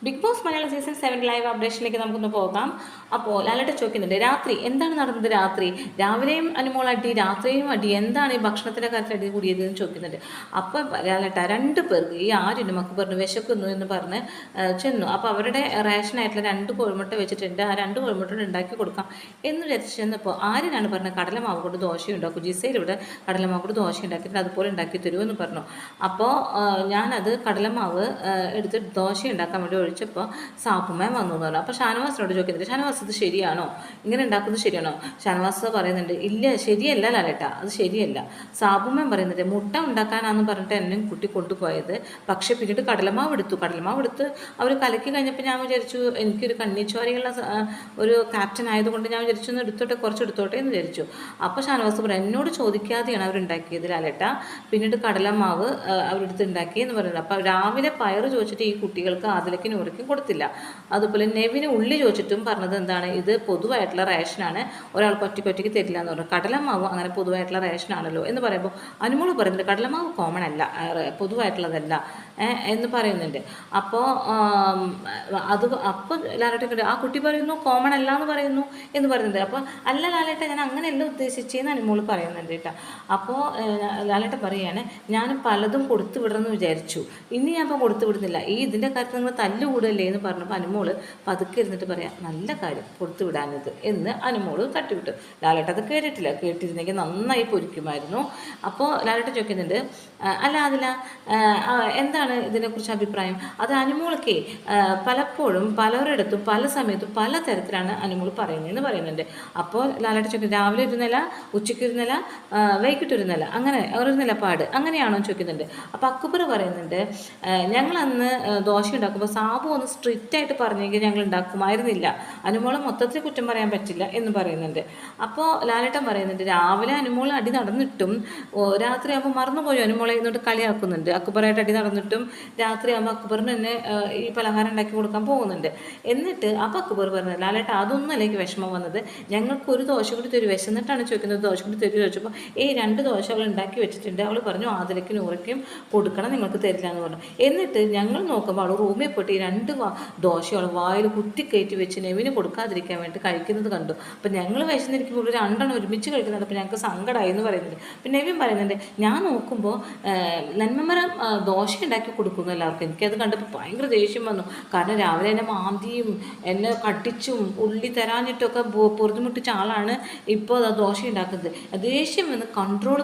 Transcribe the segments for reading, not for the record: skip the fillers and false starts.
Big Boss Malayalam season 7 live അപ്ഡേഷനിലേക്ക് നമുക്കൊന്ന് പോകാം. അപ്പോൾ ലാലേട്ടൻ ചോദിക്കുന്നുണ്ട്, രാത്രി എന്താണ് നടന്നത്? രാത്രി രാവിലെയും അനുമോൾ അടി, രാത്രിയും അടി, എന്താണ് ഈ ഭക്ഷണത്തിൻ്റെ കാര്യത്തിൽ അടി കൂടിയതെന്ന് ചോദിക്കുന്നുണ്ട്. അപ്പം ലാലേട്ട 2 പേർക്ക് ഈ ആര്യനും അക്ബറിന് വിശക്കുന്നു എന്ന് പറഞ്ഞ് ചെന്നു. അപ്പോൾ അവരുടെ റേഷനായിട്ടുള്ള 2 കോഴിമുട്ട വെച്ചിട്ടുണ്ട്, ആ 2 കോഴിമുട്ട ഉണ്ടാക്കി കൊടുക്കാം എന്ന് വിചാരിച്ച് ചെന്നപ്പോൾ ആര്യനാണ് പറഞ്ഞത് കടലമാവ് കൊണ്ട് ദോശ ഉണ്ടാക്കും, ജിസയിൽ ഇവിടെ കടലമാവ് കൊണ്ട് ദോശ ഉണ്ടാക്കിയിട്ട് അതുപോലെ ഉണ്ടാക്കി തരുമെന്ന് പറഞ്ഞു. അപ്പോൾ ഞാനത് കടലമാവ് എടുത്ത് ദോശ ഉണ്ടാക്കാൻ വേണ്ടി ഒഴിച്ചപ്പോൾ സാപ്പുമ്മയും വന്നു എന്ന് പറഞ്ഞു. അപ്പോൾ ഷാനവാസിനോട് ചോദിക്കുന്നുണ്ട്, ഷാനവാസ് ഇത് ശരിയാണോ, ഇങ്ങനെ ഉണ്ടാക്കുന്നത് ശരിയാണോ? ഷാനവാസ് പറയുന്നുണ്ട്, ഇല്ല ശരിയല്ല ലാലേട്ട, അത് ശരിയല്ല. സാപ്പുമ്മയും പറയുന്നുണ്ട്, മുട്ട ഉണ്ടാക്കാനാണെന്ന് പറഞ്ഞിട്ട് എന്നെ കുട്ടി കൊണ്ടുപോയത്, പക്ഷേ പിന്നീട് കടലമാവ് എടുത്ത് അവർ കലക്കി കഴിഞ്ഞപ്പോൾ ഞാൻ വിചാരിച്ചു എനിക്കൊരു കണ്ണിച്ചോരയുള്ള ഒരു ക്യാപ്റ്റൻ ആയതുകൊണ്ട് ഞാൻ വിചാരിച്ചു ഒന്ന് കുറച്ച് എടുത്തോട്ടെ എന്ന് വിചാരിച്ചു. അപ്പോൾ ഷാനവാസ് പറഞ്ഞു, എന്നോട് ചോദിക്കാതെയാണ് അവരുണ്ടാക്കിയത് ലാലേട്ട, പിന്നീട് കടലമാവ് അവരെടുത്ത് ഉണ്ടാക്കി എന്ന് പറയുന്നത്. അപ്പോൾ രാവിലെ പയറ് ചോദിച്ചിട്ട് ഈ കുട്ടികൾക്ക് ആദിലയ്ക്ക് നൂറയ്ക്കും കൊടുത്തില്ല. അതുപോലെ നെവിന് ഉള്ളി ചോദിച്ചിട്ടും പറഞ്ഞത് എന്താണ്, ഇത് പൊതുവായിട്ടുള്ള റേഷനാണ്, ഒരാൾക്ക് ഒറ്റയ്ക്ക് തരില്ല എന്ന് പറഞ്ഞു. കടലമാവ് അങ്ങനെ പൊതുവായിട്ടുള്ള റേഷനാണല്ലോ എന്ന് പറയുമ്പോൾ അനുമോൾ പറയുന്നുണ്ട്, കടലമാവ് കോമൺ അല്ല, പൊതുവായിട്ടുള്ളതല്ല എന്ന് പറയുന്നുണ്ട്. അപ്പോൾ ലാലേട്ടൻ ആ കുട്ടി പറയുന്നു കോമൺ അല്ല എന്ന് പറയുന്നുണ്ട്. അപ്പോൾ അല്ല ലാലേട്ട, ഞാൻ അങ്ങനെയല്ല ഉദ്ദേശിച്ചതെന്ന് അനുമോൾ പറയുന്നുണ്ട് കേട്ടോ. അപ്പോൾ ലാലേട്ടൻ പറയുകയാണ്, ഞാൻ പലതും കൊടുത്തു വിടണമെന്ന് വിചാരിച്ചു, ഇനി ഞാൻ അപ്പോൾ കൊടുത്തു വിടുന്നില്ല, ഇതിൻ്റെ കാര്യത്തിൽ നിങ്ങൾ തല്ലുകൂടല്ലേ എന്ന് പറഞ്ഞപ്പോൾ അനുമോള് പതുക്കെ ഇരുന്നിട്ട് പറയാം, നല്ല കാര്യം കൊടുത്തു വിടാനത് എന്ന് അനുമോള് തട്ടിവിട്ടു. ലാലേട്ട അത് കേട്ടിട്ടില്ല, കേട്ടിരുന്നെങ്കിൽ നന്നായി പൊരിക്കുമായിരുന്നു. അപ്പോൾ ലാലേട്ട ചോദിക്കുന്നുണ്ട്, അല്ല അതില എന്താണ് ഇതിനെക്കുറിച്ച് അഭിപ്രായം? അത് അനുമോൾക്ക് പലപ്പോഴും പലരിടത്തും പല സമയത്തും പല തരത്തിലാണ് അനുമോൾ പറയുന്നതെന്ന് പറയുന്നുണ്ട്. അപ്പോൾ ലാലേട്ട ചോദിക്കുന്നത്, രാവിലെ ഒരു നില, ഉച്ചയ്ക്ക് ഒരു നില, വൈകിട്ട് ഒരു നില, അങ്ങനെ ഒരു നിലപാട് അങ്ങനെയാണോ ചോദിക്കുന്നുണ്ട്. അപ്പോൾ അക്ബർ പറയുന്നുണ്ട്, ഞങ്ങളന്ന് ദോശ ഉണ്ടാക്കുമ്പോൾ സാബു ഒന്ന് സ്ട്രിക്റ്റ് ആയിട്ട് പറഞ്ഞെങ്കിൽ ഞങ്ങൾ ഉണ്ടാക്കുമായിരുന്നില്ല, അനുമോളെ മൊത്തത്തിൽ കുറ്റം പറയാൻ പറ്റില്ല എന്ന് പറയുന്നുണ്ട്. അപ്പോൾ ലാലേട്ടൻ പറയുന്നുണ്ട്, രാവിലെ അനുമോൾ അടി നടന്നിട്ടും രാത്രിയാകുമ്പോൾ മറന്നുപോയി അനുമോളെ എന്നിട്ട് കളിയാക്കുന്നുണ്ട്. അക്ബറായിട്ട് അടി നടന്നിട്ടും രാത്രിയാകുമ്പോൾ അക്ബറിന് തന്നെ ഈ പലഹാരം ഉണ്ടാക്കി കൊടുക്കാൻ പോകുന്നുണ്ട്. എന്നിട്ട് അപ്പോൾ അക്ബർ പറഞ്ഞത്, ലാലേട്ട അതൊന്നും അല്ലെങ്കിൽ വിഷമം വന്നത്, ഞങ്ങൾക്ക് ഒരു ദോശ കൂടി തരും, വിശന്നിട്ടാണ് ചോദിക്കുന്നത്, ദോശ കൂടി തരും ചോദിച്ചപ്പോൾ 2 ദോശ അവൾ ഉണ്ടാക്കി വെച്ചിട്ടുണ്ട്, അവൾ പറഞ്ഞു ആദിലയ്ക്കും നൂറയ്ക്കും കൊടുക്കണം, നിങ്ങൾക്ക് തരില്ല എന്ന് പറഞ്ഞു. എന്നിട്ട് ഞങ്ങൾ നോക്കുമ്പോൾ അവൾ റൂമിൽ പോയിട്ട് ഈ 2 ദോശ അവൾ വായിൽ കുത്തിക്കയറ്റി വെച്ച് നെവിന് കൊടുക്കാതിരിക്കാൻ വേണ്ടി കഴിക്കുന്നത് കണ്ടു. അപ്പം ഞങ്ങൾ വിശന്നിരിക്കുമ്പോൾ ഒരു 2 ഒരുമിച്ച് കഴിക്കുന്നുണ്ട്, അപ്പോൾ ഞങ്ങൾക്ക് സങ്കടമായി എന്ന് പറയുന്നുണ്ട്. പിന്നെ നെവിൻ പറയുന്നുണ്ട്, ഞാൻ നോക്കുമ്പോൾ നന്മമരം ദോശ ഉണ്ടാക്കി കൊടുക്കുന്നു എല്ലാവർക്കും, എനിക്കത് കണ്ടപ്പോൾ ഭയങ്കര ദേഷ്യം വന്നു, കാരണം രാവിലെ എന്നെ മാന്തിയും എന്നെ കട്ടിച്ചും ഉള്ളി തരാഞ്ഞിട്ടൊക്കെ പൊറുതുമുട്ടിച്ച ആളാണ് ഇപ്പോൾ ദോശ ഉണ്ടാക്കുന്നത്. ദേഷ്യം വന്ന് കൺട്രോൾ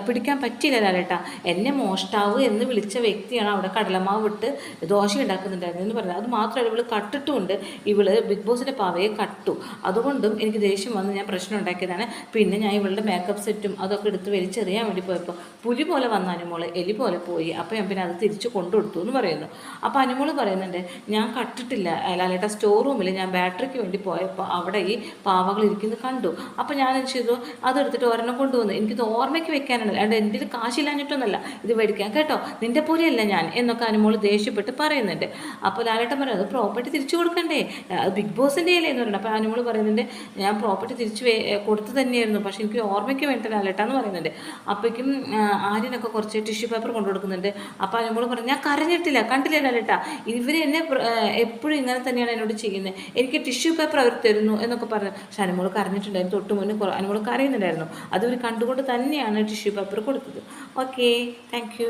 പിടിക്കാൻ പറ്റിയില്ല ലാലേട്ട, എന്നെ മോഷ്ടാവ് എന്ന് വിളിച്ച വ്യക്തിയാണ് അവിടെ കടലമാവ് വിട്ട് ദോശ ഉണ്ടാക്കുന്നുണ്ടായിരുന്നു എന്ന് പറയുന്നത്. അത് മാത്രമല്ല ഇവള് കട്ടിട്ടുമുണ്ട്, ഇവള് ബിഗ് ബോസിൻ്റെ പാവയെ കട്ടു, അതുകൊണ്ടും എനിക്ക് ദേഷ്യം വന്ന് ഞാൻ പ്രശ്നം ഉണ്ടാക്കിയതാണ്. പിന്നെ ഞാൻ ഇവളുടെ മേക്കപ്പ് സെറ്റും അതൊക്കെ എടുത്ത് വലിച്ചെറിയാൻ വേണ്ടി പോയപ്പോൾ പുലി പോലെ വന്ന അനുമോള് എലി പോലെ പോയി, അപ്പോൾ ഞാൻ പിന്നെ അത് തിരിച്ചു കൊണ്ടുകൊടുത്തു എന്ന് പറയുന്നു. അപ്പോൾ അനുമോള് പറയുന്നുണ്ട്, ഞാൻ കട്ടിട്ടില്ല ലാലേട്ട, സ്റ്റോർ റൂമിൽ ഞാൻ ബാറ്ററിക്ക് വേണ്ടി പോയപ്പോൾ അവിടെ ഈ പാവകൾ ഇരിക്കുന്നത് കണ്ടു, അപ്പോൾ ഞാൻ ചെയ്തു അതെടുത്തിട്ട് ഒരെണ്ണം കൊണ്ടുവന്നു, എനിക്കിത് ഓർമ്മയ്ക്ക് വെക്കാനാണ്, അല്ലാണ്ട് എൻ്റെ ഇത് കാശില്ലാഞ്ഞിട്ടൊന്നല്ല ഇത് മേടിക്കാൻ കേട്ടോ, നിൻ്റെ പോലെയല്ല ഞാൻ എന്നൊക്കെ അനുമോൾ ദേഷ്യപ്പെട്ട് പറയുന്നുണ്ട്. അപ്പോൾ ലാലേട്ടൻ പറയും, അത് പ്രോപ്പർട്ടി തിരിച്ചു കൊടുക്കണ്ടേ, അത് ബിഗ് ബോസിൻ്റെ അല്ലേ എന്ന് പറയുന്നത്. അപ്പോൾ അനുമോൾ പറയുന്നുണ്ട്, ഞാൻ പ്രോപ്പർട്ടി തിരിച്ചു കൊടുത്തു തന്നെയായിരുന്നു, പക്ഷേ എനിക്ക് ഓർമ്മയ്ക്ക് വേണ്ട ലാലേട്ട എന്ന് പറയുന്നുണ്ട്. അപ്പോഴേക്കും ആര്യനൊക്കെ കുറച്ച് ടിഷ്യൂ പേപ്പർ കൊണ്ടു കൊടുക്കുന്നുണ്ട്. അപ്പോൾ അനുമോൾ പറഞ്ഞു, ഞാൻ കരഞ്ഞിട്ടില്ല, കണ്ടില്ല ലാലേട്ട, ഇവർ എന്നെ എപ്പോഴും ഇങ്ങനെ തന്നെയാണ് എന്നോട് ചെയ്യുന്നത്, എനിക്ക് ടിഷ്യൂ പേപ്പർ അവർ തരുന്നു എന്നൊക്കെ പറഞ്ഞു. പക്ഷെ അനുമോൾ കരഞ്ഞിട്ടുണ്ടായിരുന്നു, തൊട്ട് മുന്നേ അനുമോൾ കരയുന്നുണ്ടായിരുന്നു, അത് ഇവർ കണ്ടുകൊണ്ട് തന്നെയാണ് ടിഷ്യൂ പേപ്പർ കൊടുത്തത്. Okay, thank you.